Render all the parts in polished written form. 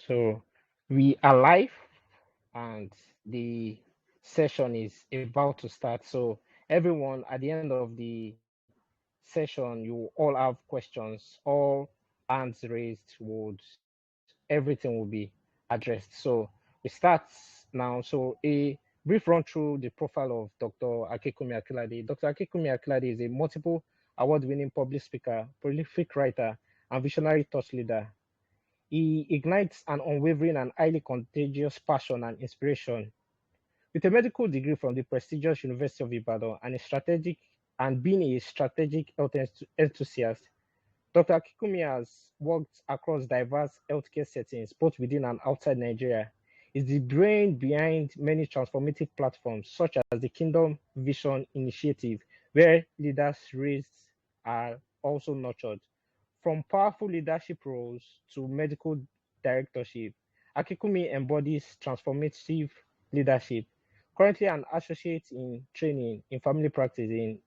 So we are live and the session is about to start. So everyone at the end of the session, you all have questions, all hands raised would everything will be addressed. So we start now. So a brief run through the profile of Dr. Akinkunmi Akinlade. Dr. Akinkunmi Akinlade is a multiple award-winning public speaker, prolific writer, and visionary thought leader. He ignites an unwavering and highly contagious passion and inspiration. With a medical degree from the prestigious University of Ibadan and being a strategic health enthusiast, Dr. Akinkunmi has worked across diverse healthcare settings, both within and outside Nigeria. Is the brain behind many transformative platforms, such as the Kingdom Vision Initiative, where leaders raised are also nurtured. From powerful leadership roles to medical directorship, Akinkunmi embodies transformative leadership. Currently an associate in training in family practice in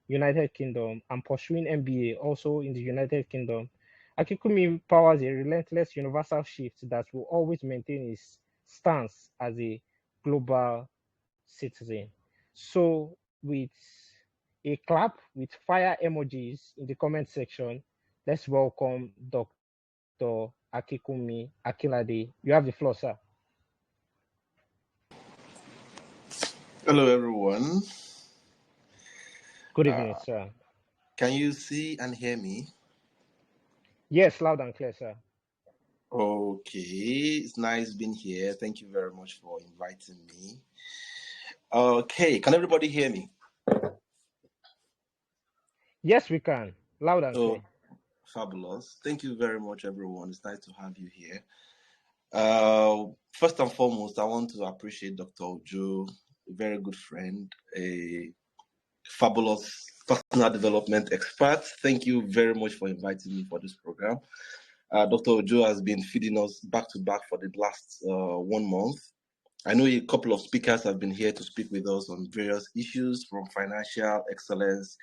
United Kingdom and pursuing MBA also in the United Kingdom, Akinkunmi powers a relentless universal shift that will always maintain his stance as a global citizen. So, with a clap with fire emojis in the comment section, let's welcome Dr. Akinkunmi Akinlade. You have the floor, sir. Hello, everyone. Good evening, sir. Can you see and hear me? Yes, loud and clear, sir. Okay, it's nice being here. Thank you very much for inviting me. Okay, can everybody hear me? Yes, we can. Loud and Oh, clear. fabulous. Thank you very much, everyone. It's nice to have you here. First and foremost, I want to appreciate Dr. Ojo, a very good friend, a fabulous personal development expert. Thank you very much for inviting me for this program. Dr. Ojo has been feeding us back to back for the last 1 month. I know a couple of speakers have been here to speak with us on various issues, from financial excellence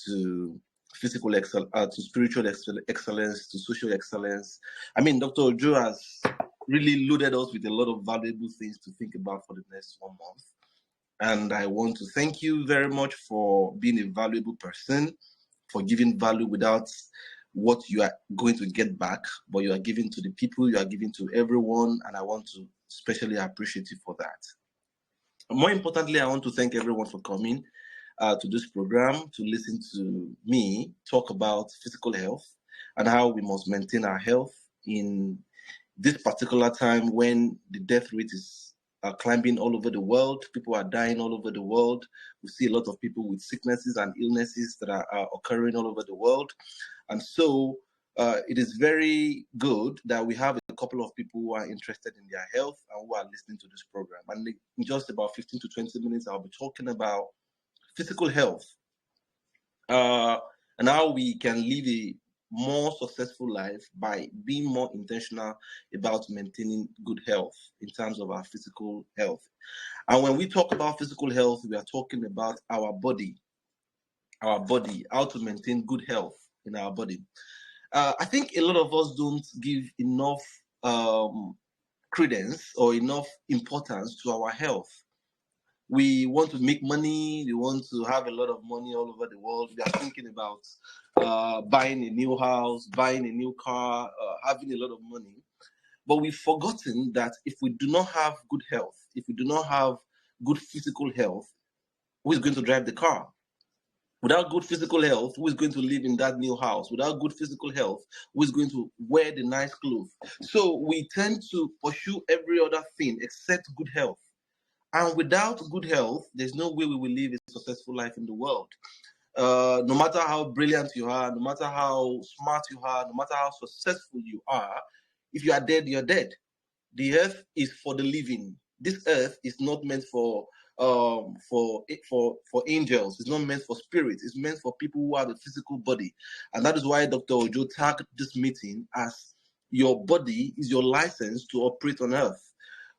to physical excellence, to spiritual excellence, to social excellence. I mean, Dr. Ojo has really loaded us with a lot of valuable things to think about for the next 1 month. And I want to thank you very much for being a valuable person, for giving value without what you are going to get back, but you are giving to the people, you are giving to everyone, and I want to especially appreciate you for that. More importantly, I want to thank everyone for coming to this program to listen to me talk about physical health and how we must maintain our health in this particular time when the death rate is climbing all over the world. People are dying all over the world. We see a lot of people with sicknesses and illnesses that are occurring all over the world. And so it is very good that we have a couple of people who are interested in their health and who are listening to this program. And in just about 15 to 20 minutes, I'll be talking about physical health and how we can live a more successful life by being more intentional about maintaining good health in terms of our physical health. And when we talk about physical health, we are talking about our body, how to maintain good health in our body. I think a lot of us don't give enough credence or enough importance to our health. We want to make money. We want to have a lot of money all over the world. We are thinking about buying a new house, buying a new car, having a lot of money. But we've forgotten that if we do not have good health, if we do not have good physical health, who is going to drive the car? Without good physical health, who is going to live in that new house? Without good physical health, who is going to wear the nice clothes? So we tend to pursue every other thing except good health. And without good health, there's no way we will live a successful life in the world. No matter how brilliant you are, no matter how smart you are, no matter how successful you are, if you are dead, you're dead. The earth is for the living. This earth is not meant for angels. It's not meant for spirits. It's meant for people who have a physical body. And that is why Dr. Ojo tagged this meeting as your body is your license to operate on earth.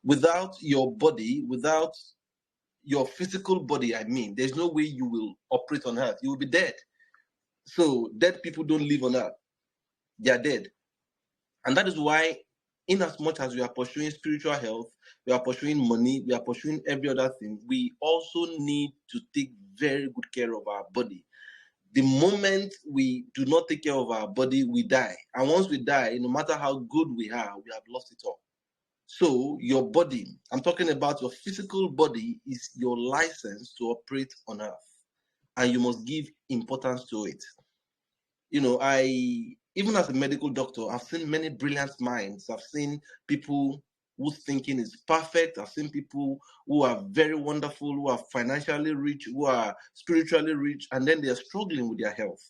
Without your body, without your physical body, there's no way you will operate on earth. You will be dead. So dead people don't live on earth. They are dead. And that is why, in as much as we are pursuing spiritual health, we are pursuing money, we are pursuing every other thing, we also need to take very good care of our body. The moment we do not take care of our body, we die. And once we die, no matter how good we are, we have lost it all. So your body, I'm talking about your physical body, is your license to operate on earth. And you must give importance to it. Even as a medical doctor, I've seen many brilliant minds. I've seen people whose thinking is perfect. I've seen people who are very wonderful, who are financially rich, who are spiritually rich, and then they're struggling with their health.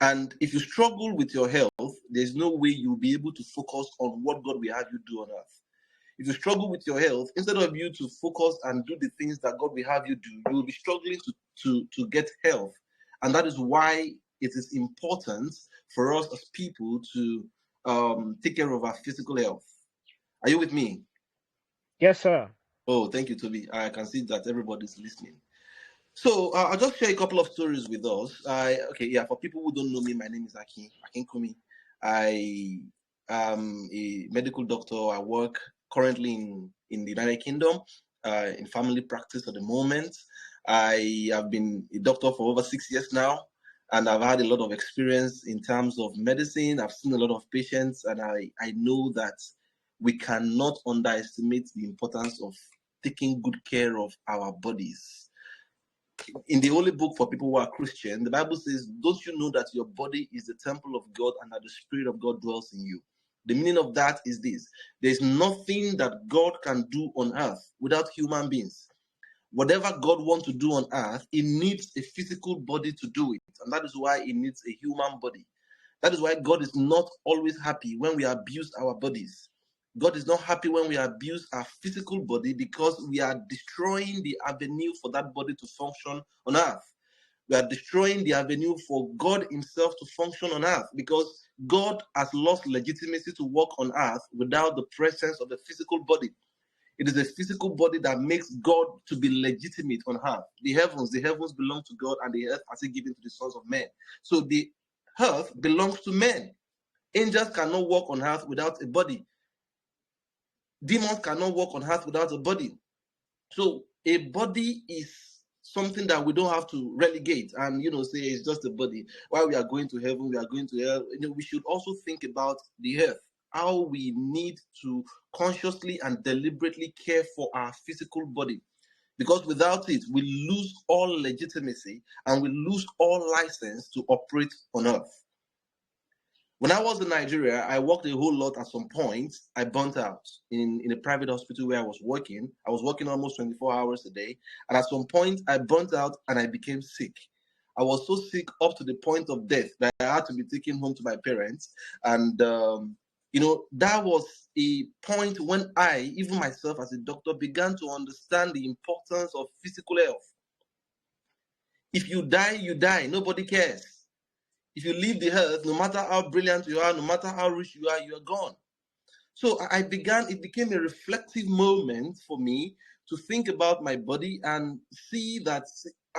And if you struggle with your health, there's no way you'll be able to focus on what God will have you do on earth. If you struggle with your health, instead of you to focus and do the things that God will have you do, you will be struggling to get health. And that is why it is important for us as people to take care of our physical health. Are you with me? Yes, sir. Oh, thank you, Toby. I can see that everybody's listening. So I'll just share a couple of stories with us. For people who don't know me, my name is Akinkunmi. I am a medical doctor. I work currently in the United Kingdom in family practice at the moment. I have been a doctor for over 6 years now, and I've had a lot of experience in terms of medicine. I've seen a lot of patients, and I know that we cannot underestimate the importance of taking good care of our bodies. In the holy book for people who are Christian, the Bible says, don't you know that your body is the temple of God and that the Spirit of God dwells in you? The meaning of that is this: there's nothing that God can do on earth without human beings. Whatever God wants to do on earth, He needs a physical body to do it. And that is why He needs a human body. That is why God is not always happy when we abuse our bodies. God is not happy when we abuse our physical body, because we are destroying the avenue for that body to function on earth. We are destroying the avenue for God Himself to function on earth, because God has lost legitimacy to work on earth without the presence of the physical body. It is a physical body that makes God to be legitimate on earth. The heavens belong to God, and the earth has He given to the sons of men. So the earth belongs to men. Angels cannot walk on earth without a body. Demons cannot walk on earth without a body. So a body is something that we don't have to relegate and say it's just a body. While we are going to heaven, we are going to hell. We should also think about the earth, how we need to consciously and deliberately care for our physical body. Because without it, we lose all legitimacy and we lose all license to operate on earth. When I was in Nigeria, I worked a whole lot. At some point, I burnt out in a private hospital where I was working. I was working almost 24 hours a day. And at some point, I burnt out and I became sick. I was so sick up to the point of death that I had to be taken home to my parents. And, that was a point when I, even myself as a doctor, began to understand the importance of physical health. If you die, you die. Nobody cares. If you leave the earth, no matter how brilliant you are, no matter how rich you are gone. So it became a reflective moment for me to think about my body and see that,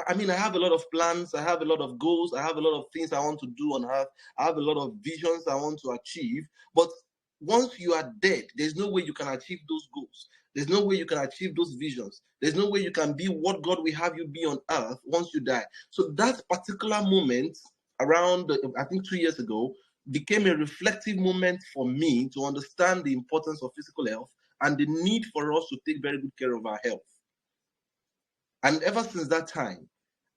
I have a lot of plans, I have a lot of goals, I have a lot of things I want to do on earth, I have a lot of visions I want to achieve. But once you are dead, there's no way you can achieve those goals. There's no way you can achieve those visions. There's no way you can be what God will have you be on earth once you die. So that particular moment, around, I think 2 years ago, became a reflective moment for me to understand the importance of physical health and the need for us to take very good care of our health. And ever since that time,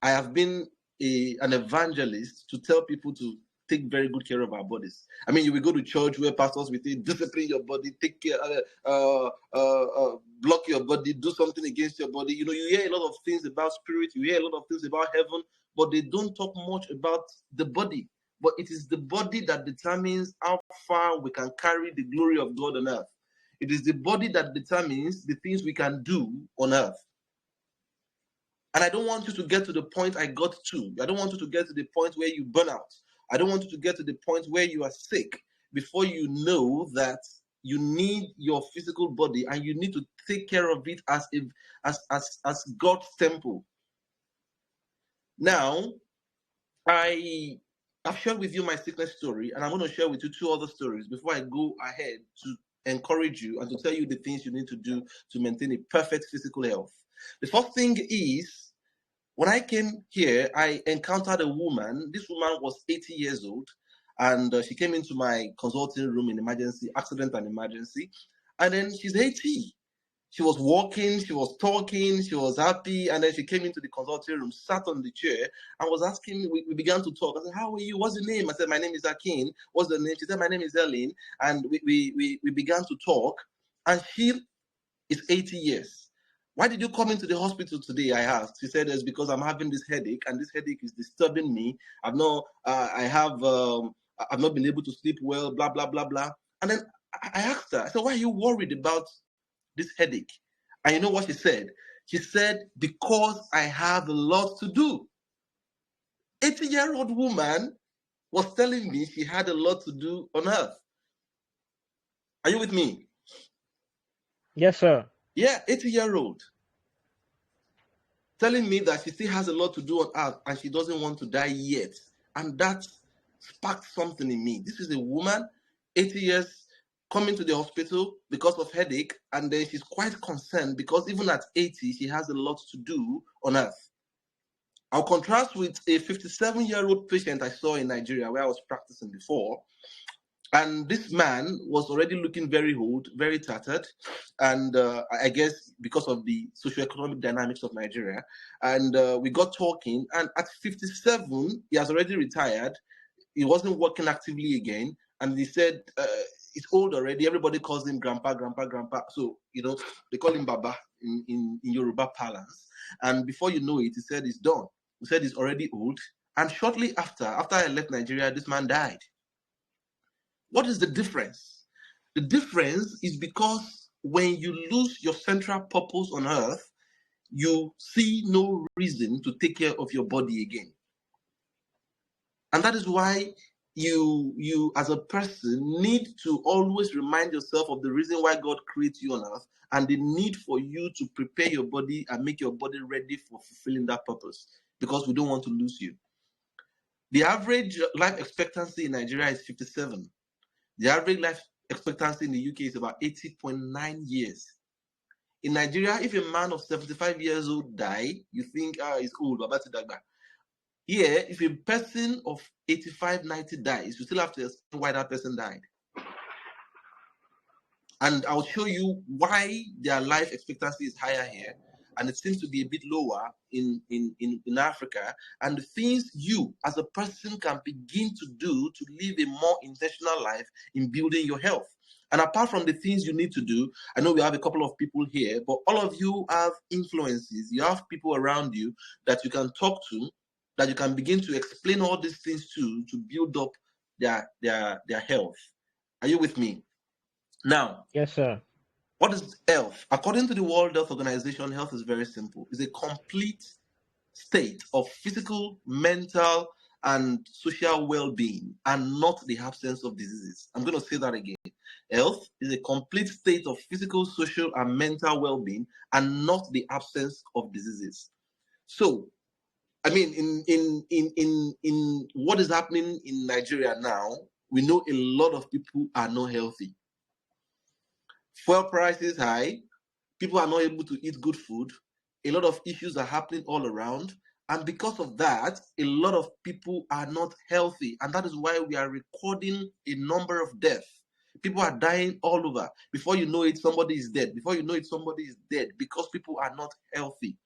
I have been an evangelist to tell people to take very good care of our bodies. You will go to church where pastors will say, discipline your body, take care, block your body, do something against your body. You hear a lot of things about spirit, you hear a lot of things about heaven, but they don't talk much about the body. But it is the body that determines how far we can carry the glory of God on earth. It is the body that determines the things we can do on earth. And I don't want you to get to the point I got to. I don't want you to get to the point where you burn out. I don't want you to get to the point where you are sick before you know that you need your physical body and you need to take care of it as God's temple. Now, I I've shared with you my sickness story, and I'm going to share with you two other stories before I go ahead to encourage you and to tell you the things you need to do to maintain a perfect physical health. The first thing is, when I came here, I encountered a woman. This woman was 80 years old, and she came into my consulting room in emergency, accident and emergency, and then she's 80. She was walking, she was talking, she was happy, and then she came into the consulting room, sat on the chair, and was asking me. We began to talk. I said, "How are you? What's your name?" I said, "My name is Akin." "What's the name?" She said, "My name is Ellen." And we began to talk, and she is 80 years. "Why did you come into the hospital today?" I asked. She said, "It's because I'm having this headache, and this headache is disturbing me. I've not been able to sleep well, blah, blah, blah, blah." And then I asked her, I said, "Why are you worried about this headache?" And you know what she said? She said, "Because I have a lot to do." 80-year-old woman was telling me she had a lot to do on earth. Are you with me? Yes, sir. Yeah, 80-year-old telling me that she still has a lot to do on earth and she doesn't want to die yet. And that sparked something in me. This is a woman, 80 years, coming to the hospital because of headache, and then she's quite concerned because even at 80, she has a lot to do on earth. I'll contrast with a 57-year-old patient I saw in Nigeria where I was practicing before. And this man was already looking very old, very tattered, and I guess because of the socioeconomic dynamics of Nigeria. And we got talking, and at 57, he has already retired. He wasn't working actively again, and he said, he's old already. Everybody calls him grandpa, grandpa, grandpa. So, they call him Baba in Yoruba parlance. And before you know it, he said he's done. He said he's already old. And shortly after I left Nigeria, this man died. What is the difference? The difference is because when you lose your central purpose on earth, you see no reason to take care of your body again. And that is why you as a person need to always remind yourself of the reason why God created you on earth and the need for you to prepare your body and make your body ready for fulfilling that purpose, because we don't want to lose you. The average life expectancy in Nigeria is 57. The average life expectancy in the UK is about 80.9 years. In Nigeria, if a man of 75 years old die, you think, he's old, Baba Tidagba. Here, if a person of 85, 90 dies, you still have to explain why that person died. And I'll show you why their life expectancy is higher here, and it seems to be a bit lower in Africa. And the things you, as a person, can begin to do to live a more intentional life in building your health. And apart from the things you need to do, I know we have a couple of people here, but all of you have influences. You have people around you that you can talk to, that you can begin to explain all these things to build up their health. Are you with me? Now, Yes, sir. what is health? According to the World Health Organization, health is very simple. It's a complete state of physical, mental, and social well-being, and not the absence of diseases. I'm going to say that again. Health is a complete state of physical, social, and mental well-being, and not the absence of diseases. So, I mean, in what is happening in Nigeria now, we know a lot of people are not healthy. Fuel prices high. People are not able to eat good food. A lot of issues are happening all around. And because of that, a lot of people are not healthy. And that is why we are recording a number of deaths. People are dying all over. Before you know it, somebody is dead. Before you know it, somebody is dead because people are not healthy.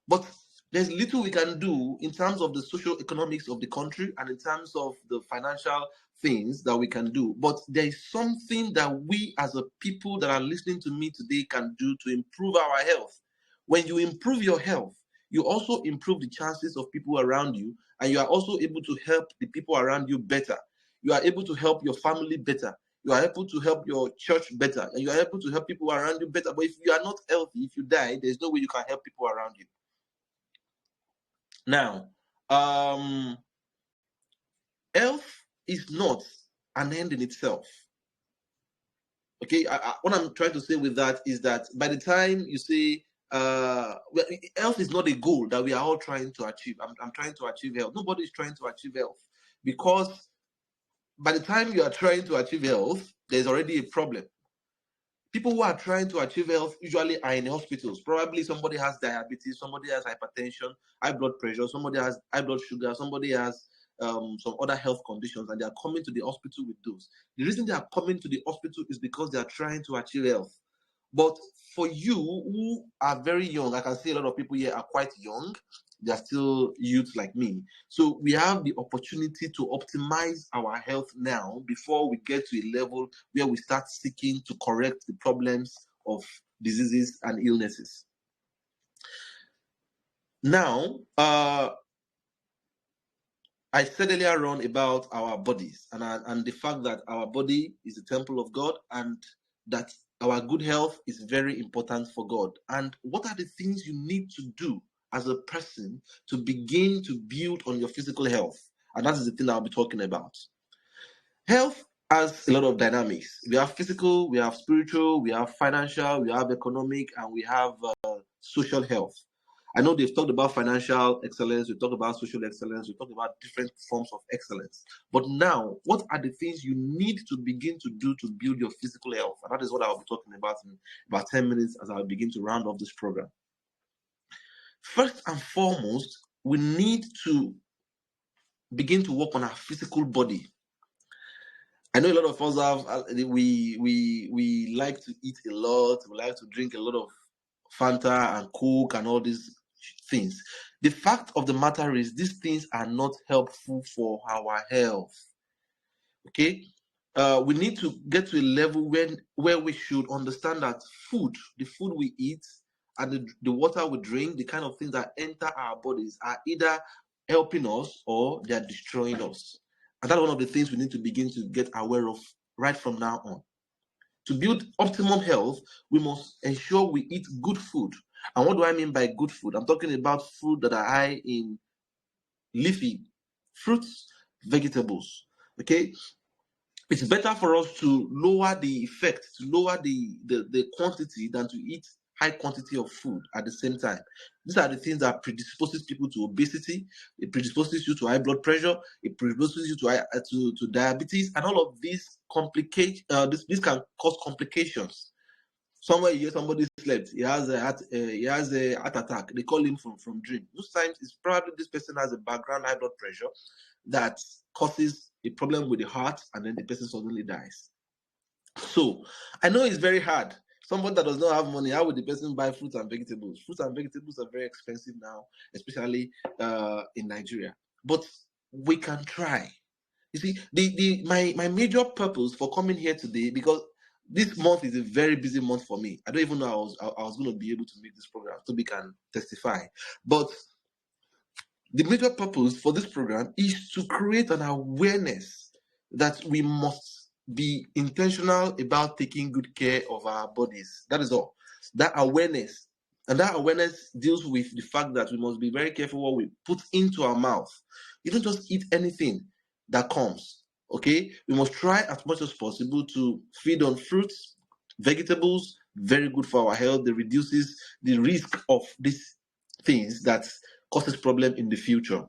But there's little we can do in terms of the social economics of the country and in terms of the financial things that we can do. But there is something that we as a people that are listening to me today can do to improve our health. When you improve your health, you also improve the chances of people around you, and you are also able to help the people around you better. You are able to help your family better. You are able to help your church better, and you are able to help people around you better. But if you are not healthy, if you die, there's no way you can help people around you. Now, health is not an end in itself. Okay, what I'm trying to say with that is that by the time you say health is not a goal that we are all trying to achieve. I'm trying to achieve health. Nobody is trying to achieve health, because by the time you are trying to achieve health, there's already a problem. People who are trying to achieve health usually are in hospitals. Probably somebody has diabetes, somebody has hypertension, high blood pressure, somebody has high blood sugar, somebody has some other health conditions, and they are coming to the hospital with those. The reason they are coming to the hospital is because they are trying to achieve health. But for you who are very young, I can see a lot of people here are quite young. They are still youths like me. So we have the opportunity to optimize our health now before we get to a level where we start seeking to correct the problems of diseases and illnesses. Now, I said earlier on about our bodies and the fact that our body is the temple of God, and that our good health is very important for God. And what are the things you need to do as a person to begin to build on your physical health? And that is the thing I'll be talking about. Health has a lot of dynamics. We have physical, we have spiritual, we have financial, we have economic, and we have social health. I know they've talked about financial excellence, we talked about social excellence, we talked about different forms of excellence. But now, what are the things you need to begin to do to build your physical health? And that is what I'll be talking about in about 10 minutes as I begin to round off this program. First and foremost, we need to begin to work on our physical body. I know a lot of us have we like to eat a lot, we like to drink a lot of Fanta and Coke and all these things. The fact of the matter is these things are not helpful for our health. Okay? We need to get to a level where we should understand that the food we eat, and the water we drink, the kind of things that enter our bodies are either helping us or they are destroying us. And that's one of the things we need to begin to get aware of right from now on. To build optimum health, we must ensure we eat good food. And what do I mean by good food? I'm talking about food that are high in leafy fruits, vegetables. Okay? It's better for us to lower the effect, to lower the quantity than to eat high quantity of food at the same time. These are the things that predisposes people to obesity. It predisposes you to high blood pressure. It predisposes you to diabetes, and all of these complicate. This can cause complications. Somewhere you hear somebody slept, he has a heart attack. They call him from dream. Most times it's probably this person has a background high blood pressure that causes a problem with the heart, and then the person suddenly dies. So I know it's very hard. Someone that does not have money, how would the person buy fruits and vegetables? Fruits and vegetables are very expensive now, especially in Nigeria. But we can try. You see, my major purpose for coming here today, because this month is a very busy month for me. I don't even know I was going to be able to make this program. Toby can testify. But the major purpose for this program is to create an awareness that we must be intentional about taking good care of our bodies. That is all. That awareness. And that awareness deals with the fact that we must be very careful what we put into our mouth. You don't just eat anything that comes. Okay? We must try as much as possible to feed on fruits, vegetables, very good for our health. It reduces the risk of these things that causes problem in the future.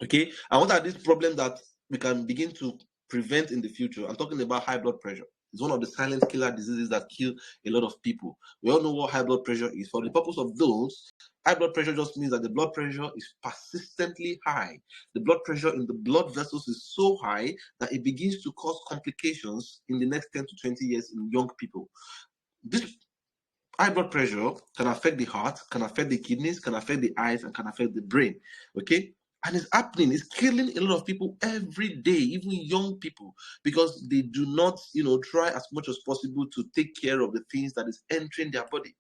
Okay, and what are these problems that we can begin to prevent in the future? I'm talking about high blood pressure. It's one of the silent killer diseases that kill a lot of people. We all know what high blood pressure is. For the purpose of those, high blood pressure just means that the blood pressure is persistently high. The blood pressure in the blood vessels is so high that it begins to cause complications in the next 10 to 20 years in young people. This high blood pressure can affect the heart, can affect the kidneys, can affect the eyes, and can affect the brain. Okay? And it's happening, it's killing a lot of people every day, even young people, because they do not, try as much as possible to take care of the things that is entering their body.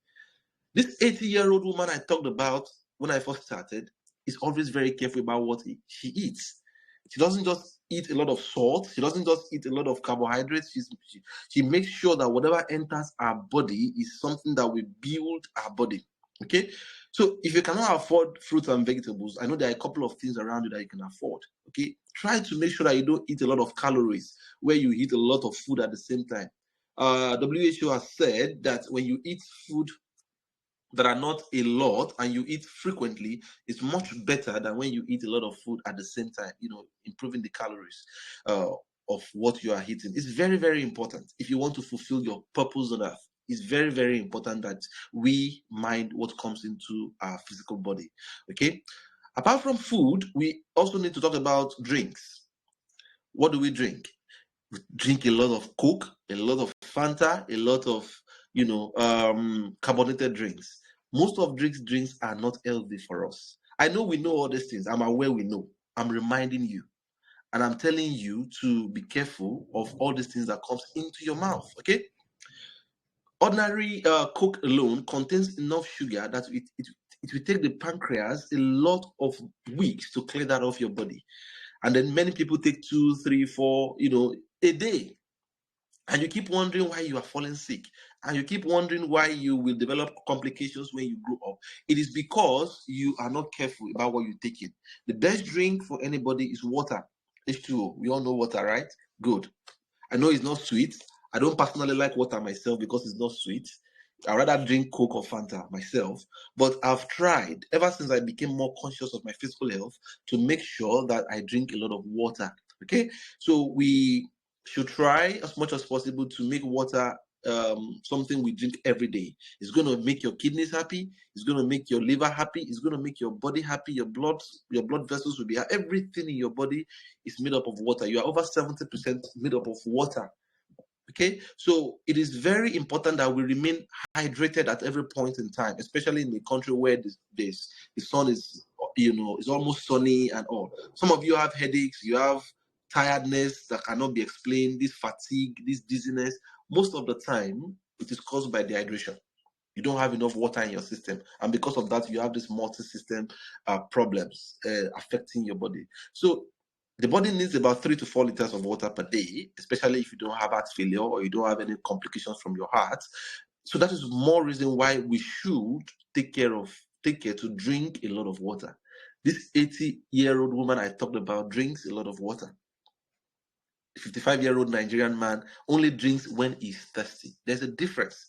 This 80-year-old woman I talked about when I first started is always very careful about what she eats. She doesn't just eat a lot of salt. She doesn't just eat a lot of carbohydrates. She makes sure that whatever enters our body is something that will build our body. Okay? So if you cannot afford fruits and vegetables, I know there are a couple of things around you that you can afford. Okay? Try to make sure that you don't eat a lot of calories, where you eat a lot of food at the same time. WHO has said that when you eat food that are not a lot and you eat frequently is much better than when you eat a lot of food at the same time, improving the calories of what you are eating. It's very, very important if you want to fulfill your purpose on earth. It's very, very important that we mind what comes into our physical body. Okay. Apart from food, we also need to talk about drinks. What do we drink? We drink a lot of Coke, a lot of Fanta, a lot of carbonated drinks. Most of drinks are not healthy for us. I know we know all these things. I'm aware we know. I'm reminding you. And I'm telling you to be careful of all these things that comes into your mouth. Okay. Ordinary Coke alone contains enough sugar that it will take the pancreas a lot of weeks to clear that off your body. And then many people take 2, 3, 4, a day. And you keep wondering why you are falling sick. And you keep wondering why you will develop complications when you grow up. It is because you are not careful about what you take in. The best drink for anybody is water. H2O. We all know water, right? Good. I know it's not sweet. I don't personally like water myself because it's not sweet. I rather drink Coke or Fanta myself. But I've tried ever since I became more conscious of my physical health to make sure that I drink a lot of water. Okay, so we should try as much as possible to make water something we drink every day. It's going to make your kidneys happy. It's going to make your liver happy. It's going to make your body happy. Your blood vessels will be happy. Everything in your body is made up of water. You are over 70% made up of water. Okay, so it is very important that we remain hydrated at every point in time, especially in a country where the sun is, is almost sunny and all. Some of you have headaches, you have tiredness that cannot be explained, this fatigue, this dizziness. Most of the time, it is caused by dehydration. You don't have enough water in your system, and because of that, you have these multi-system problems affecting your body. So the body needs about 3 to 4 liters of water per day, especially if you don't have heart failure or you don't have any complications from your heart. So that is more reason why we should take care to drink a lot of water. This 80-year-old woman I talked about drinks a lot of water. 55-year-old Nigerian man only drinks when he's thirsty. There's a difference.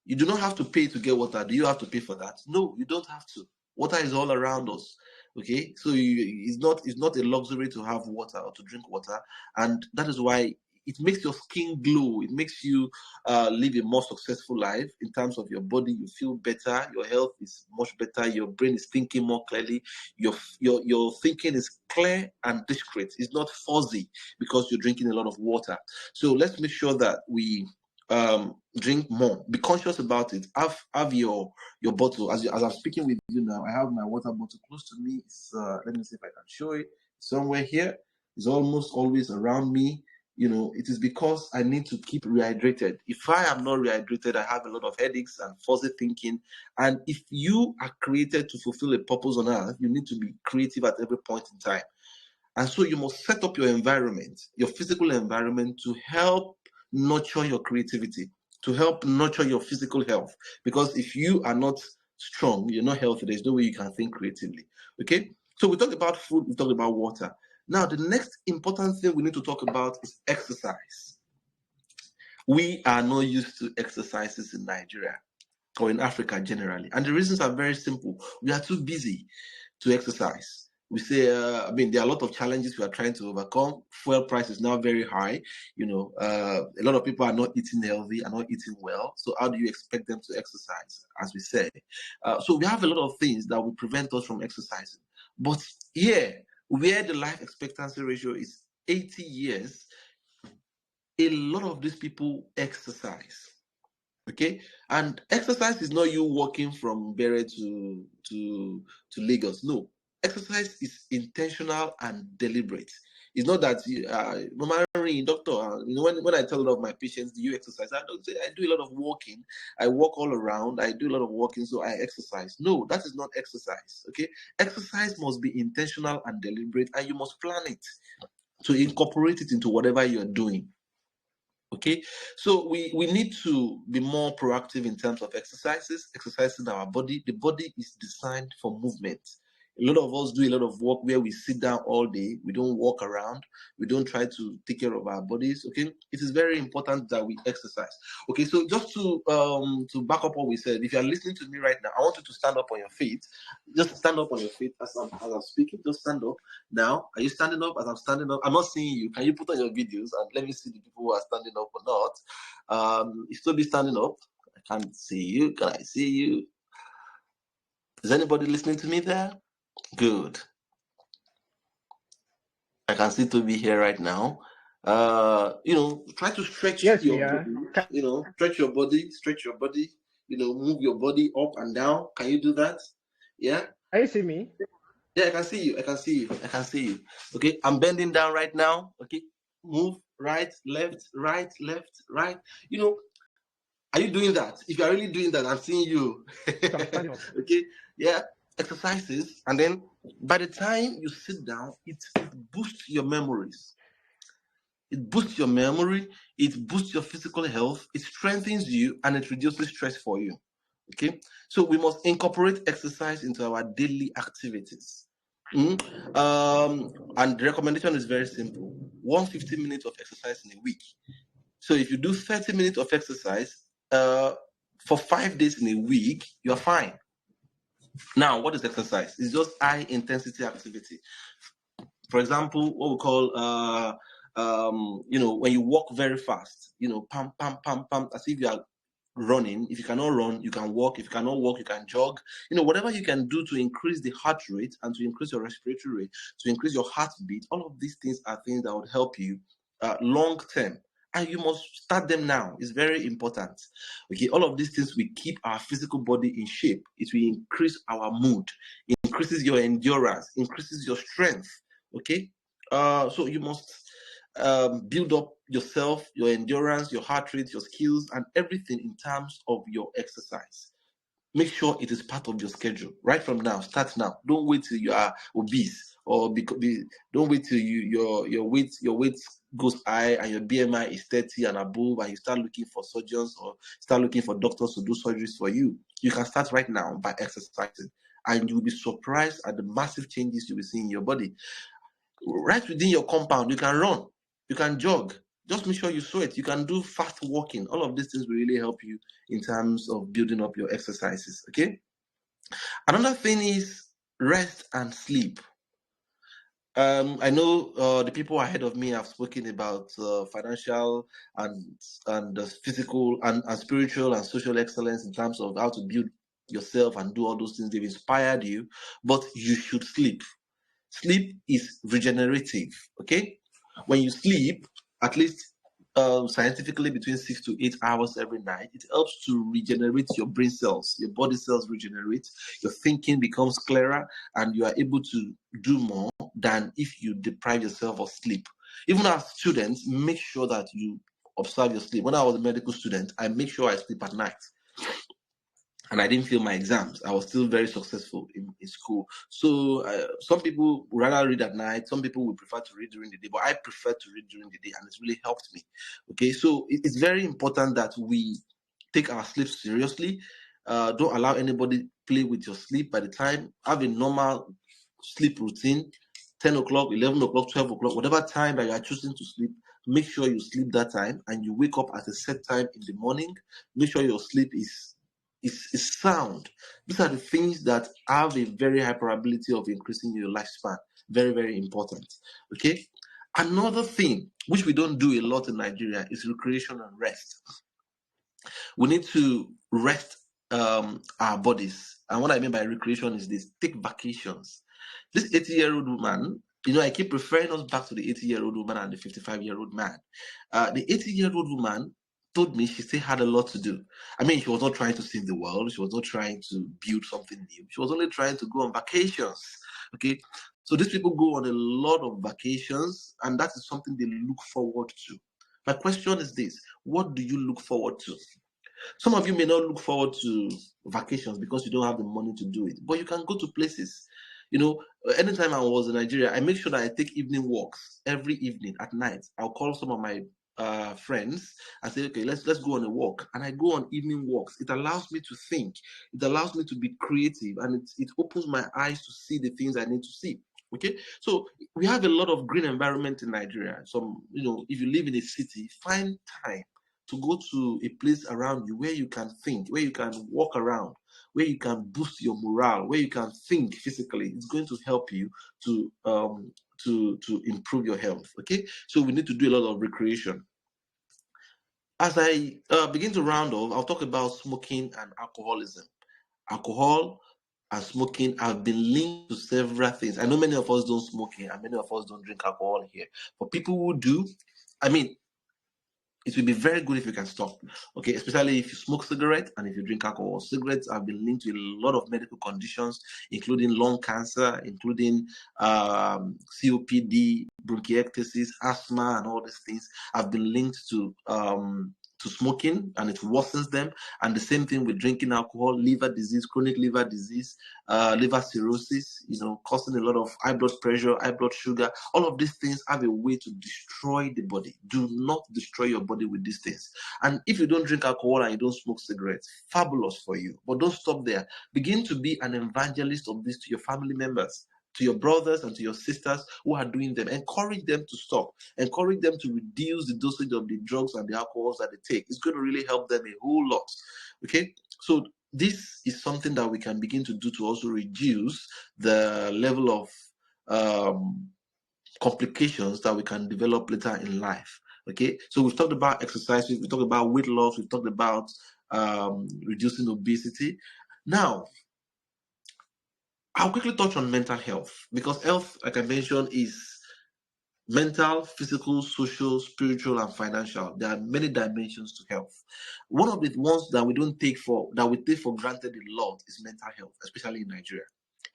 You do not have to pay to get water. Do you have to pay for that? No, you don't have to. Water is all around us. Okay, so it's not a luxury to have water or to drink water, and that is why it makes your skin glow. It makes you live a more successful life in terms of your body. You feel better. Your health is much better. Your brain is thinking more clearly. Your thinking is clear and discreet. It's not fuzzy because you're drinking a lot of water. So let's make sure that we drink more. Be conscious about it. Have your bottle. As I'm speaking with you now, I have my water bottle close to me. It's let me see if I can show it. Somewhere here. It's almost always around me. It is because I need to keep rehydrated. If I am not rehydrated, I have a lot of headaches and fuzzy thinking. And if you are created to fulfill a purpose on earth, you need to be creative at every point in time. And so you must set up your environment, your physical environment, to help nurture your creativity, to help nurture your physical health. Because if you are not strong, you're not healthy, there's no way you can think creatively. Okay? So we talked about food, we talked about water. Now, the next important thing we need to talk about is exercise. We are not used to exercises in Nigeria or in Africa generally. And the reasons are very simple. We are too busy to exercise. We say, there are a lot of challenges we are trying to overcome. Fuel price is now very high. A lot of people are not eating healthy, are not eating well. So how do you expect them to exercise, as we say? So we have a lot of things that will prevent us from exercising. But here, where the life expectancy ratio is 80 years, a lot of these people exercise. Okay, and exercise is not you walking from Bere to Lagos. No, exercise is intentional and deliberate. It's not that Mama doctor. When I tell a lot of my patients, do you exercise? I don't say I do a lot of walking. I walk all around. I do a lot of walking, so I exercise. No, that is not exercise. Okay, exercise must be intentional and deliberate, and you must plan it to incorporate it into whatever you're doing. Okay, so we need to be more proactive in terms of exercising our body. The body is designed for movement. A lot of us do a lot of work where we sit down all day. We don't walk around. We don't try to take care of our bodies. Okay, it is very important that we exercise. Okay, so just to back up what we said, if you are listening to me right now, I want you to stand up on your feet. Just stand up on your feet as I'm speaking. Just stand up now. Are you standing up as I'm standing up? I'm not seeing you. Can you put on your videos and let me see the people who are standing up or not? You still be standing up. I can't see you. Can I see you? Is anybody listening to me there? Good. I can see Toby here right now. Try to stretch Yes, we your are. body. Stretch your body. Move your body up and down. Can you do that? Yeah. Can you see me? Yeah, I can see you. I can see you. I can see you. Okay, I'm bending down right now. Okay, move right, left, right, left, right. Are you doing that? If you are really doing that, I'm seeing you. Yes, I'm standing up. Okay, yeah, exercises, and then by the time you sit down, it boosts your memories. It boosts your memory, it boosts your physical health, it strengthens you, and it reduces stress for you. Okay, so we must incorporate exercise into our daily activities. And the recommendation is very simple: 150 minutes of exercise in a week. So if you do 30 minutes of exercise for 5 days in a week, you're fine. Now, what is exercise? It's just high intensity activity. For example, what we call when you walk very fast, pam, pam, pam, pam, as if you are running. If you cannot run, you can walk. If you cannot walk, you can jog. Whatever you can do to increase the heart rate and to increase your respiratory rate, to increase your heartbeat, all of these things are things that would help you long term. And you must start them now. It's very important. Okay, all of these things will keep our physical body in shape. It will increase our mood, increases your endurance, increases your strength. Okay, so you must build up yourself, your endurance, your heart rate, your skills, and everything in terms of your exercise. Make sure it is part of your schedule right from now. Start now. Don't wait till you are obese, or don't wait till your weight goes high and your BMI is 30 and above, and you start looking for surgeons or start looking for doctors to do surgeries for you. You can start right now by exercising, and you'll be surprised at the massive changes you will see in your body. Right within your compound, you can run, you can jog. Just make sure you sweat. You can do fast walking. All of these things will really help you in terms of building up your exercises. Okay. Another thing is rest and sleep. I know the people ahead of me have spoken about financial and physical and spiritual and social excellence in terms of how to build yourself and do all those things. They've inspired you, but you should sleep. Sleep is regenerative. Okay, when you sleep, at least scientifically between 6 to 8 hours every night, it helps to regenerate your brain cells. Your body cells regenerate. Your thinking becomes clearer, and you are able to do more than if you deprive yourself of sleep. Even as students, make sure that you observe your sleep. When I was a medical student, I make sure I sleep at night. And I didn't fail my exams. I was still very successful in school. So some people would rather read at night. Some people would prefer to read during the day, but I prefer to read during the day, and it's really helped me. Okay, so it's very important that we take our sleep seriously. Don't allow anybody play with your sleep. By the time, have a normal sleep routine. 10 o'clock, 11 o'clock, 12 o'clock, whatever time that you are choosing to sleep, make sure you sleep that time and you wake up at a set time in the morning. Make sure your sleep is sound. These are the things that have a very high probability of increasing your lifespan. Very, very important. Okay. Another thing which we don't do a lot in Nigeria is recreation and rest. We need to rest our bodies. And what I mean by recreation is this: take vacations. This 80-year-old woman, I keep referring us back to the 80-year-old woman and the 55-year-old man. The 80-year-old woman told me she still had a lot to do. I mean, she was not trying to save the world. She was not trying to build something new. She was only trying to go on vacations. Okay. So these people go on a lot of vacations, and that is something they look forward to. My question is this: what do you look forward to? Some of you may not look forward to vacations because you don't have the money to do it, but you can go to places. Anytime I was in Nigeria, I make sure that I take evening walks every evening at night. I'll call some of my friends and say, okay, let's go on a walk. And I go on evening walks. It allows me to think. It allows me to be creative, and it opens my eyes to see the things I need to see. Okay, so we have a lot of green environment in Nigeria. Some, if you live in a city, find time to go to a place around you where you can think, where you can walk around, where you can boost your morale, where you can think physically. It's going to help you to improve your health. Okay, so we need to do a lot of recreation. As I begin to round off, I'll talk about smoking and alcoholism. Alcohol and smoking have been linked to several things. I know many of us don't smoke here, and many of us don't drink alcohol here. For people who do, I mean, it will be very good if you can stop. Okay, especially if you smoke cigarettes and if you drink alcohol. Cigarettes have been linked to a lot of medical conditions, including lung cancer, including COPD, bronchiectasis, asthma, and all these things have been linked to smoking, and it worsens them. And the same thing with drinking alcohol, liver disease, chronic liver disease, liver cirrhosis, causing a lot of high blood pressure, high blood sugar. All of these things have a way to destroy the body. Do not destroy your body with these things. And if you don't drink alcohol and you don't smoke cigarettes, fabulous for you. But don't stop there. Begin to be an evangelist of this to your family members, to your brothers and to your sisters who are doing them. Encourage them to stop. Encourage them to reduce the dosage of the drugs and the alcohols that they take. It's going to really help them a whole lot. Okay? So this is something that we can begin to do to also reduce the level of complications that we can develop later in life. Okay? So we've talked about exercise, we've talked about weight loss, we've talked about reducing obesity. Now, I'll quickly touch on mental health, because health, like I mentioned, is mental, physical, social, spiritual, and financial. There are many dimensions to health. One of the ones that we take for granted a lot is mental health, especially in Nigeria.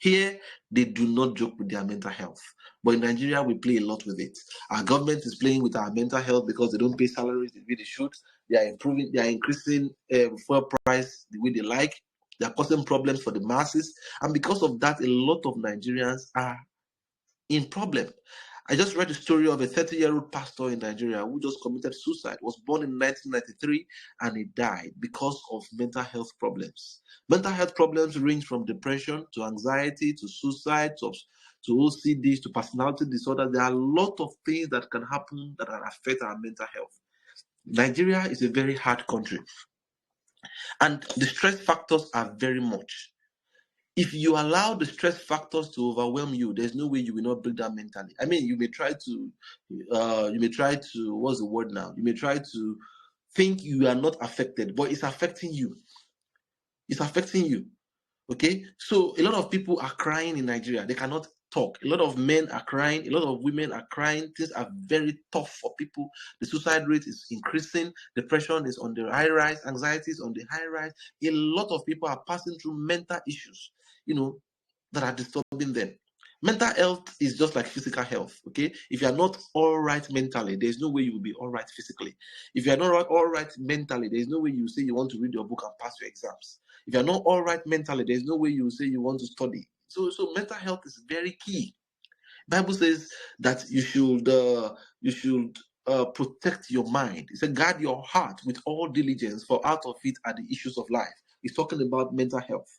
Here, they do not joke with their mental health. But in Nigeria, we play a lot with it. Our government is playing with our mental health because they don't pay salaries the way they should. They are increasing fuel price the way they like. They are causing problems for the masses. And because of that, a lot of Nigerians are in problem. I just read the story of a 30-year-old pastor in Nigeria who just committed suicide. Was born in 1993 and he died because of mental health problems. Mental health problems range from depression to anxiety to suicide to OCD to personality disorder. There are a lot of things that can happen that can affect our mental health. Nigeria is a very hard country, and the stress factors are very much. If you allow the stress factors to overwhelm you, there's no way you will not break down mentally. I mean, you may try to, what's the word now? You may try to think you are not affected, but it's affecting you. It's affecting you. Okay? So a lot of people are crying in Nigeria. They cannot talk. A lot of men are crying. A lot of women are crying. Things are very tough for people. The suicide rate is increasing. Depression is on the high rise. Anxiety is on the high rise. A lot of people are passing through mental issues, that are disturbing them. Mental health is just like physical health. Okay, if you are not all right mentally, there's no way you will be all right physically. If you are not all right mentally, there's no way you say you want to read your book and pass your exams. If you are not all right mentally, there's no way you say you want to study. So mental health is very key. Bible says that you should protect your mind. It said, guard your heart with all diligence, for out of it are the issues of life. It's talking about mental health.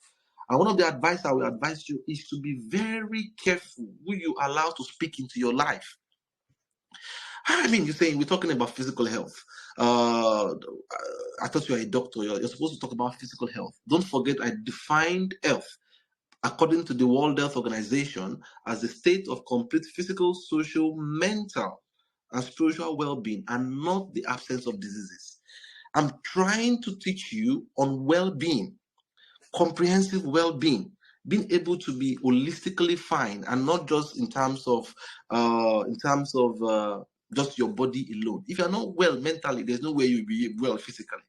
And one of the advice I will advise you is to be very careful who you allow to speak into your life. I mean, you're saying we're talking about physical health. I thought you are a doctor. You're supposed to talk about physical health. Don't forget, I defined health according to the World Health Organization as a state of complete physical, social, mental, and spiritual well-being, and not the absence of diseases. I'm trying to teach you on well-being, comprehensive well-being, being able to be holistically fine, and not just in terms of just your body alone. If you're not well mentally, there's no way you'll be well physically.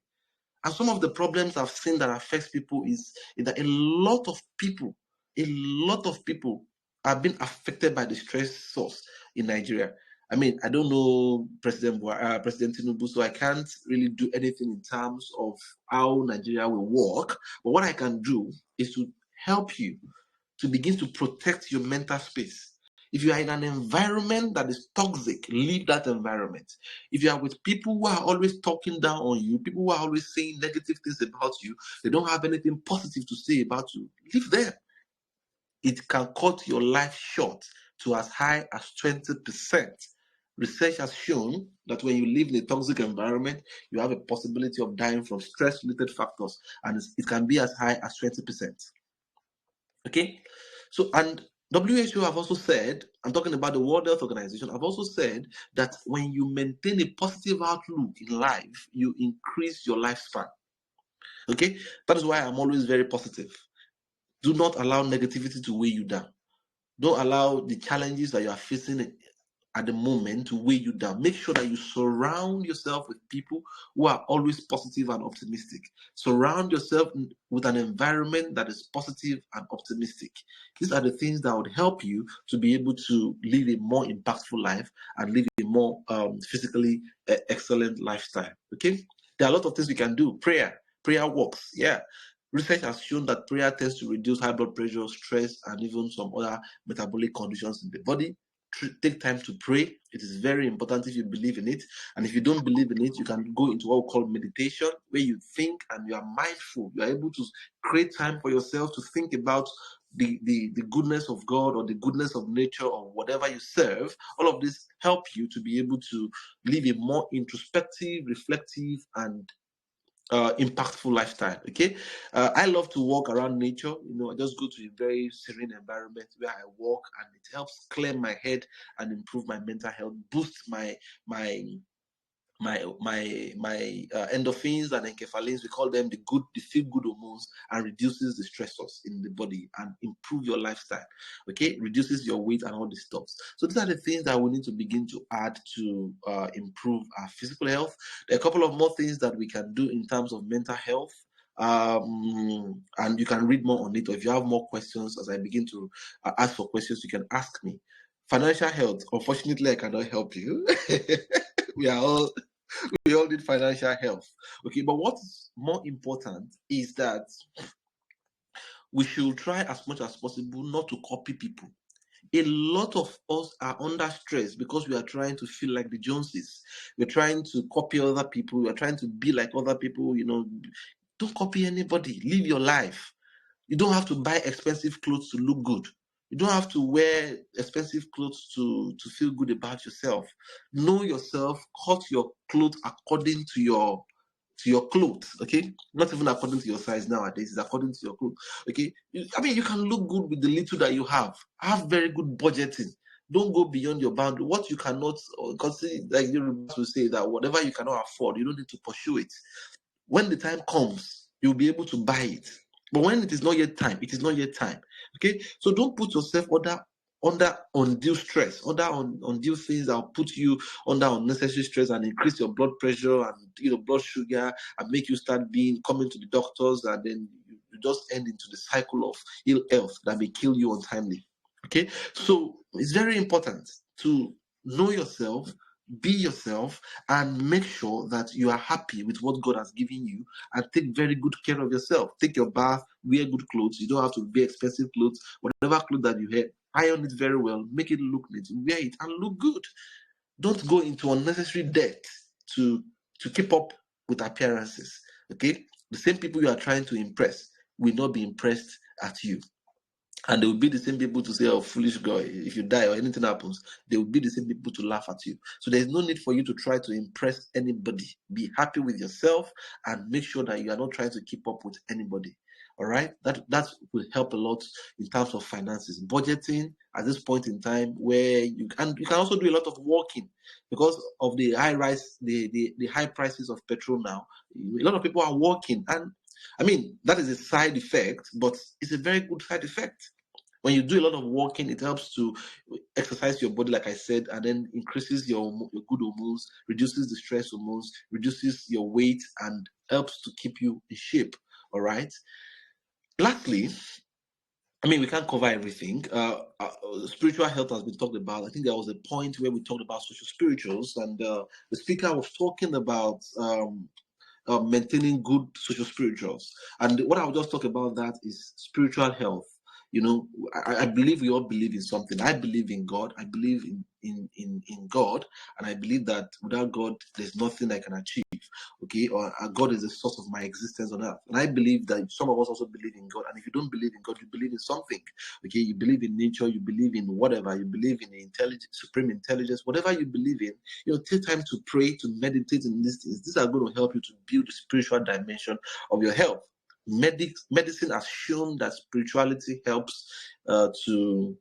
And some of the problems I've seen that affects people is that a lot of people are being affected by the stress source in Nigeria. I mean, I don't know President Tinubu, so I can't really do anything in terms of how Nigeria will work. But what I can do is to help you to begin to protect your mental space. If you are in an environment that is toxic, leave that environment. If you are with people who are always talking down on you, people who are always saying negative things about you, they don't have anything positive to say about you, leave them. It can cut your life short to as high as 20%. Research has shown that when you live in a toxic environment, you have a possibility of dying from stress-related factors, and it can be as high as 20%. Okay? So, and WHO have also said, I'm talking about the World Health Organization, have also said that when you maintain a positive outlook in life, you increase your lifespan. Okay? That is why I'm always very positive. Do not allow negativity to weigh you down. Don't allow the challenges that you are facing at the moment to weigh you down. Make sure that you surround yourself with people who are always positive and optimistic. Surround yourself with an environment that is positive and optimistic. These are the things that would help you to be able to live a more impactful life and live a more physically excellent lifestyle. Okay? There are a lot of things we can do. Prayer works. Yeah. Research has shown that prayer tends to reduce high blood pressure, stress, and even some other metabolic conditions in the body. Take time to pray. It is very important if you believe in it. And if you don't believe in it, you can go into what we call meditation, where you think and you are mindful. You are able to create time for yourself to think about the goodness of God or the goodness of nature or whatever you serve. All of this help you to be able to live a more introspective, reflective, and impactful lifestyle. Okay, I love to walk around nature. I just go to a very serene environment where I walk, and it helps clear my head and improve my mental health, boost my endorphins and enkephalins. We call them the feel good hormones, and reduces the stressors in the body and improve your lifestyle. Okay, reduces your weight and all these stuff. So these are the things that we need to begin to add to improve our physical health. There are a couple of more things that we can do in terms of mental health. And you can read more on it, or if you have more questions as I begin to ask for questions, you can ask me. Financial health, unfortunately, I cannot help you. we all need financial health. Okay, but what's more important is that we should try as much as possible not to copy people. A lot of us are under stress because we are trying to feel like the Joneses. We're trying to copy other people. We're trying to be like other people. Don't copy anybody. Live your life. You don't have to buy expensive clothes to look good. You don't have to wear expensive clothes to feel good about yourself. Know yourself. Cut your clothes according to your clothes. Okay, not even according to your size nowadays. It's according to your clothes. Okay, you can look good with the little that you have. Have very good budgeting. Don't go beyond your boundary. What you cannot consider, like the Yorubas will say, that whatever you cannot afford, you don't need to pursue it. When the time comes, you'll be able to buy it. But when it is not yet time, it is not yet time. Okay, so don't put yourself under undue stress, under undue things that will put you under unnecessary stress and increase your blood pressure and blood sugar, and make you start coming to the doctors, and then you just end into the cycle of ill health that may kill you untimely. Okay, so it's very important to know yourself, be yourself, and make sure that you are happy with what God has given you, and take very good care of yourself. Take your bath, wear good clothes. You don't have to wear expensive clothes. Whatever clothes that you have, iron it very well, make it look neat, wear it and look good. Don't go into unnecessary debt to keep up with appearances. Okay, the same people you are trying to impress will not be impressed at you. And they will be the same people to say, "Oh, foolish girl, if you die or anything happens," they will be the same people to laugh at you. So there's no need for you to try to impress anybody. Be happy with yourself and make sure that you are not trying to keep up with anybody. All right, that will help a lot in terms of finances, budgeting at this point in time, where you can also do a lot of walking because of the the high prices of petrol now. A lot of people are walking, and that is a side effect, but it's a very good side effect. When you do a lot of walking, it helps to exercise your body, like I said, and then increases your good hormones, reduces the stress hormones, reduces your weight, and helps to keep you in shape. All right. Lastly, we can't cover everything. Spiritual health has been talked about. I think there was a point where we talked about social spirituals, and the speaker was talking about maintaining good social spirituals. And what I'll just talk about that is spiritual health. You know, I believe we all believe in something. I believe in God. I believe in God, and I believe that without God, there's nothing I can achieve. Okay, or God is the source of my existence on earth, and I believe that some of us also believe in God. And if you don't believe in God, you believe in something. Okay, you believe in nature, you believe in whatever, you believe in the intelligence, supreme intelligence, whatever you believe in. You know, take time to pray, to meditate in these things. These are going to help you to build the spiritual dimension of your health. Medicine has shown that spirituality helps to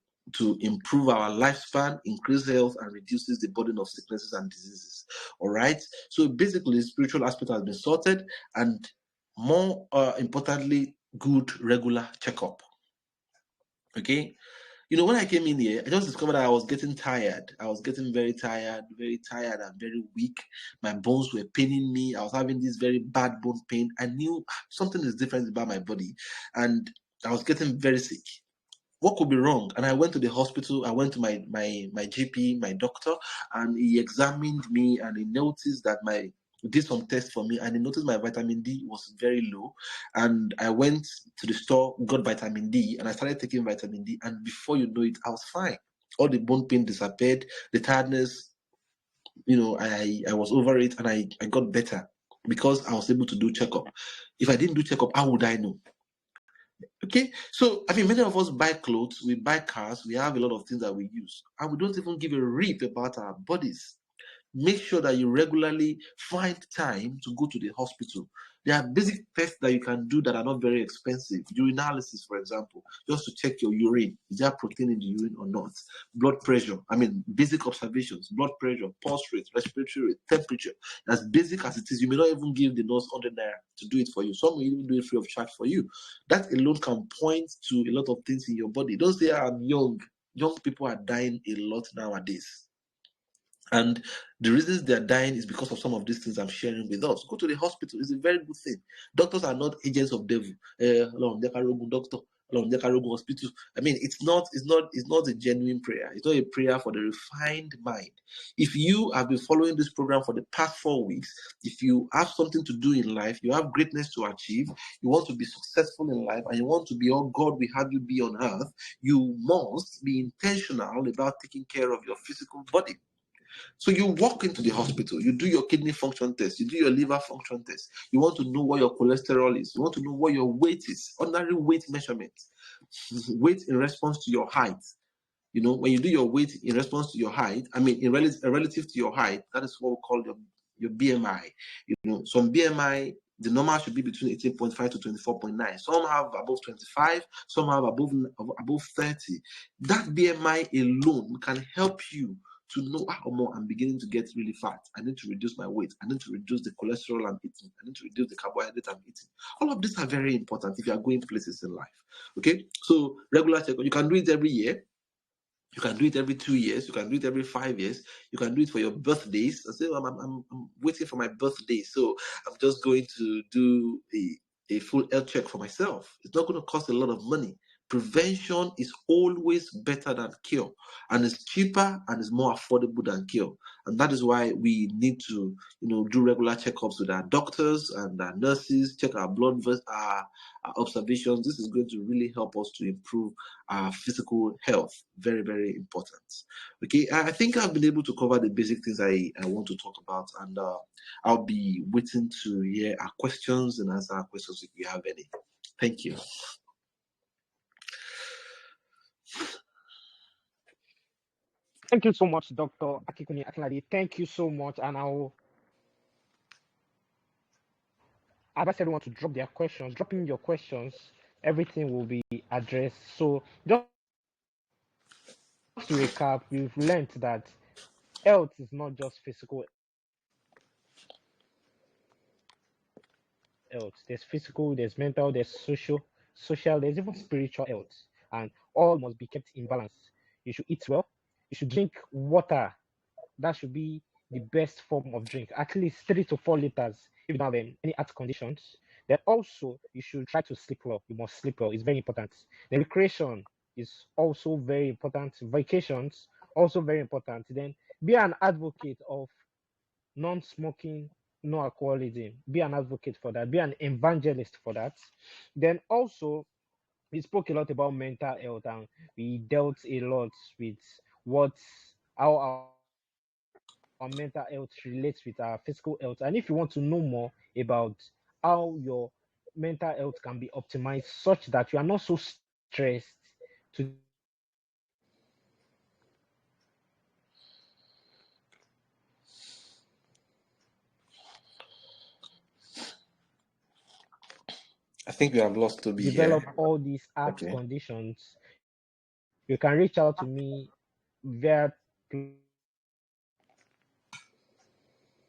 improve our lifespan, increase health, and reduces the burden of sicknesses and diseases. All right. So basically, the spiritual aspect has been sorted, and more importantly, good regular checkup. Okay. You know, when I came in here, I just discovered that I was getting tired. I was getting very tired and very weak. My bones were paining me. I was having this very bad bone pain. I knew something is different about my body, and I was getting very sick. What could be wrong? And I went to the hospital. I went to my GP, my doctor, and he examined me, and he noticed that did some tests for me, and he noticed my vitamin D was very low. And I went to the store, got vitamin D, and I started taking vitamin D. And before you know it, I was fine. All the bone pain disappeared, the tiredness, you know, I was over it, and I got better because I was able to do checkup. If I didn't do checkup, how would I know? Okay, so I mean, many of us buy clothes, we buy cars, we have a lot of things that we use, and we don't even give a rip about our bodies. Make sure that you regularly find time to go to the hospital. There are basic tests that you can do that are not very expensive. Urinalysis, for example, just to check your urine. Is there protein in the urine or not? Blood pressure. I mean, basic observations. Blood pressure, pulse rate, respiratory rate, temperature. As basic as it is, you may not even give the nurse 100 naira to do it for you. Some will even do it free of charge for you. That alone can point to a lot of things in your body. Don't say I'm young. Young people are dying a lot nowadays. And the reasons they're dying is because of some of these things I'm sharing with us. Go to the hospital. It's a very good thing. Doctors are not agents of devil. Doctor, hospital. I mean, it's not a genuine prayer. It's not a prayer for the refined mind. If you have been following this program for the past 4 weeks, if you have something to do in life, you have greatness to achieve, you want to be successful in life, and you want to be all God will have you be on earth, you must be intentional about taking care of your physical body. So you walk into the hospital, you do your kidney function test, you do your liver function test. You want to know what your cholesterol is. You want to know what your weight is. Ordinary weight measurement. Weight in response to your height. You know, when you do your weight in response to your height, I mean, relative to your height, that is what we call your BMI. You know, some BMI, the normal should be between 18.5 to 24.9. Some have above 25, some have above 30. That BMI alone can help you to know, I'm beginning to get really fat. I need to reduce my weight. I need to reduce the cholesterol I'm eating. I need to reduce the carbohydrate I'm eating. All of these are very important if you are going places in life. Okay, so regular checkup, you can do it every year. You can do it every 2 years. You can do it every 5 years. You can do it for your birthdays. I say, I'm waiting for my birthday, so I'm just going to do a full health check for myself. It's not going to cost a lot of money. Prevention is always better than cure, and it's cheaper and it's more affordable than cure. And that is why we need to, do regular checkups with our doctors and our nurses, check our blood, our observations. This is going to really help us to improve our physical health. Very, very important. Okay, I think I've been able to cover the basic things I want to talk about, and I'll be waiting to hear our questions and answer our questions if you have any. Thank you. Thank you so much, Dr. Akinkunmi Akinlade. Thank you so much. And I'll advise everyone to drop their questions. Drop in your questions. Everything will be addressed. So just to recap, we've learned that health is not just physical health. There's physical, there's mental, there's social, there's even spiritual health. And all must be kept in balance. You should eat well. You should drink water. That should be the best form of drink, at least 3 to 4 liters if you don't have any heart conditions. Then also you should try to sleep well. You must sleep well. It's very important. Then recreation is also very important. Vacations also very important. Then be an advocate of non-smoking, no alcoholism. Be an advocate for that. Be an evangelist for that. Then also we spoke a lot about mental health, and we dealt a lot with what how our mental health relates with our physical health. And if you want to know more about how your mental health can be optimized such that you are not so stressed to the point where you are unable to I think we have lost to be develop here. all these heart Okay. conditions, you can reach out to me via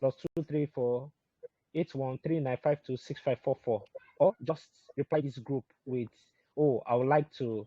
+234 8139526544, or just reply this group with, oh, I would like to